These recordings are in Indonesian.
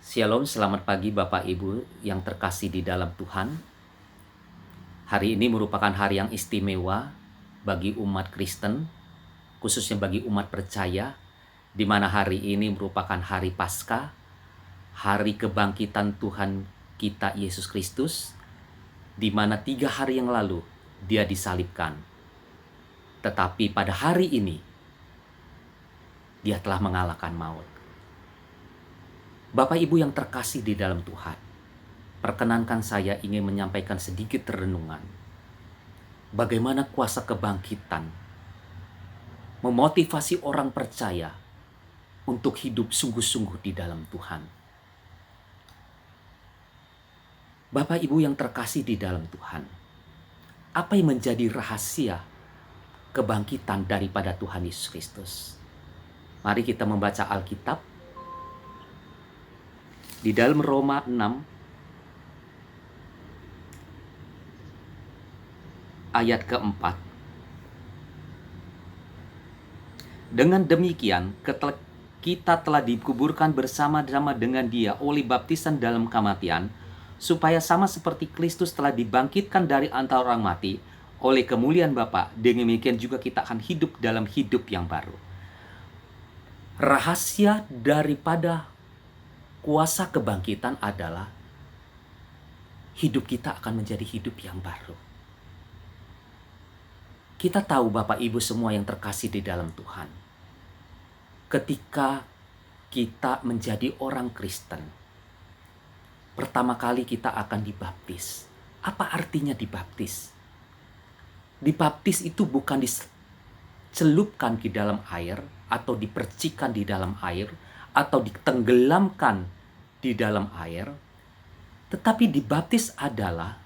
Shalom, selamat pagi Bapak Ibu yang terkasih di dalam Tuhan. Hari ini merupakan hari yang istimewa bagi umat Kristen, khususnya bagi umat percaya, di mana hari ini merupakan hari Paskah, hari kebangkitan Tuhan kita Yesus Kristus, di mana 3 hari yang lalu Dia disalibkan. Tetapi pada hari ini, Dia telah mengalahkan maut. Bapak Ibu yang terkasih di dalam Tuhan, perkenankan saya ingin menyampaikan sedikit renungan. Bagaimana kuasa kebangkitan memotivasi orang percaya untuk hidup sungguh-sungguh di dalam Tuhan. Bapak Ibu yang terkasih di dalam Tuhan, apa yang menjadi rahasia kebangkitan daripada Tuhan Yesus Kristus? Mari kita membaca Alkitab di dalam Roma 6 ayat keempat. Dengan demikian, kita telah dikuburkan bersama-sama dengan Dia oleh baptisan dalam kematian, supaya sama seperti Kristus telah dibangkitkan dari antara orang mati oleh kemuliaan Bapa, demikian juga kita akan hidup dalam hidup yang baru. Rahasia daripada kuasa kebangkitan adalah hidup kita akan menjadi hidup yang baru. Kita tahu Bapak Ibu semua yang terkasih di dalam Tuhan, ketika kita menjadi orang Kristen, pertama kali kita akan dibaptis. Apa artinya dibaptis? Dibaptis itu bukan dicelupkan di dalam air, atau dipercikan di dalam air, atau ditenggelamkan di dalam air. Tetapi dibaptis adalah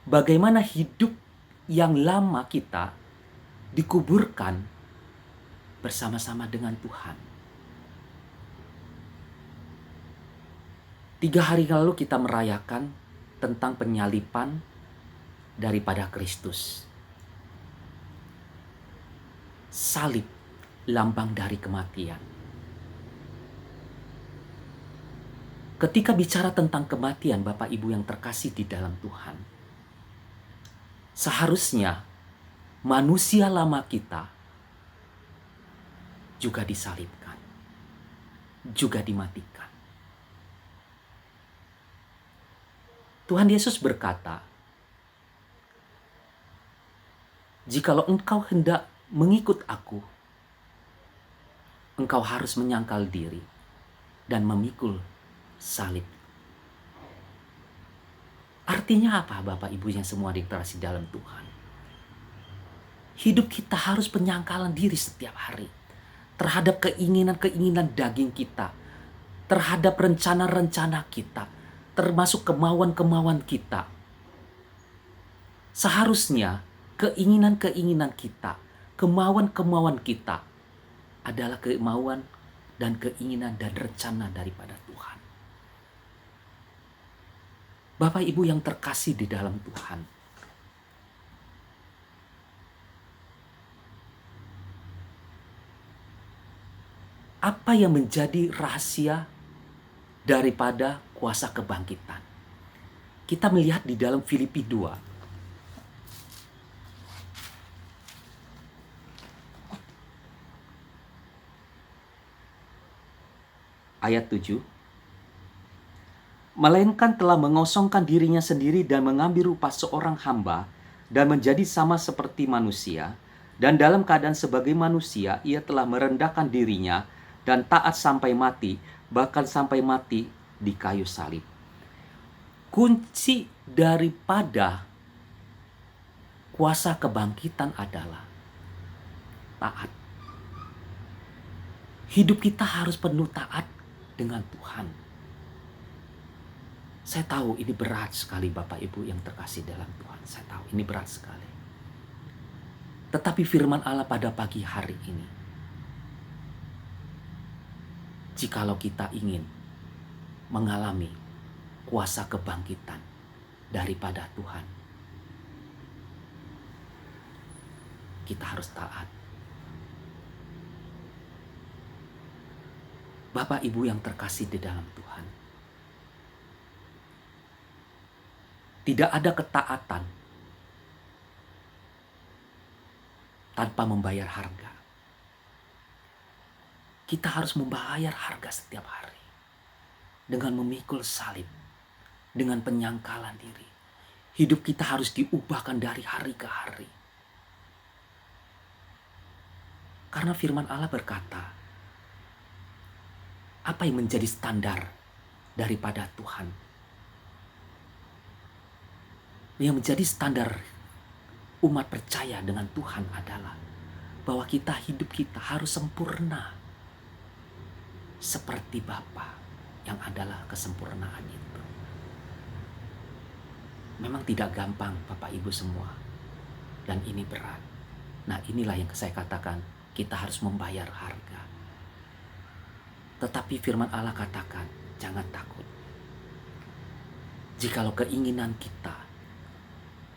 bagaimana hidup yang lama kita dikuburkan bersama-sama dengan Tuhan. 3 hari lalu kita merayakan tentang penyaliban daripada Kristus. Salib, lambang dari kematian. Ketika bicara tentang kematian, Bapak Ibu yang terkasih di dalam Tuhan, seharusnya manusia lama kita juga disalibkan, juga dimatikan. Tuhan Yesus berkata, "Jikalau engkau hendak mengikut aku, engkau harus menyangkal diri dan memikul salib." Artinya apa Bapak Ibu yang semua dikasih dalam Tuhan? Hidup kita harus penyangkalan diri setiap hari terhadap keinginan-keinginan daging kita, terhadap rencana-rencana kita, termasuk kemauan-kemauan kita. Seharusnya keinginan-keinginan kita, kemauan-kemauan kita adalah kemauan dan keinginan dan rencana daripada Tuhan. Bapak Ibu yang terkasih di dalam Tuhan, apa yang menjadi rahasia daripada kuasa kebangkitan? Kita melihat di dalam Filipi 2 ayat 7. Melainkan telah mengosongkan dirinya sendiri dan mengambil rupa seorang hamba dan menjadi sama seperti manusia, dan dalam keadaan sebagai manusia ia telah merendahkan dirinya dan taat sampai mati, bahkan sampai mati di kayu salib. Kunci daripada kuasa kebangkitan adalah taat. Hidup kita harus penuh taat dengan Tuhan. Saya tahu ini berat sekali Bapak Ibu yang terkasih dalam Tuhan. Saya tahu ini berat sekali. Tetapi firman Allah pada pagi hari ini, jikalau kita ingin mengalami kuasa kebangkitan daripada Tuhan, kita harus taat. Bapak Ibu yang terkasih di dalam Tuhan, Tidak ada ketaatan tanpa membayar harga. Kita harus membayar harga setiap hari dengan memikul salib, dengan penyangkalan diri. Hidup kita harus diubahkan dari hari ke hari. Karena firman Allah berkata, apa yang menjadi standar daripada Tuhan? Yang menjadi standar umat percaya dengan Tuhan adalah bahwa hidup kita harus sempurna seperti Bapa yang adalah kesempurnaan itu. Memang tidak gampang Bapak Ibu semua, dan ini berat. Nah, inilah yang saya katakan, kita harus membayar harga. Tetapi firman Allah katakan, jangan takut. Jikalau keinginan kita,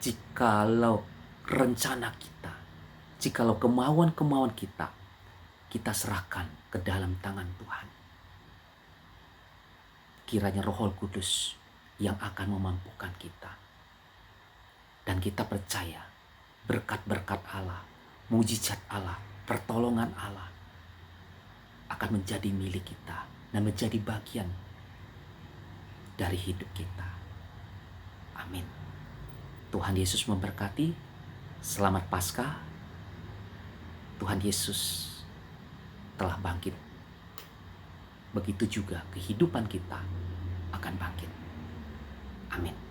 jikalau rencana kita, jikalau kemauan-kemauan kita serahkan ke dalam tangan Tuhan. Kiranya Roh Kudus yang akan memampukan kita. Dan kita percaya berkat-berkat Allah, mujizat Allah, pertolongan Allah akan menjadi milik kita dan menjadi bagian dari hidup kita. Amin. Tuhan Yesus memberkati. Selamat Paskah. Tuhan Yesus telah bangkit. Begitu juga kehidupan kita akan bangkit. Amin.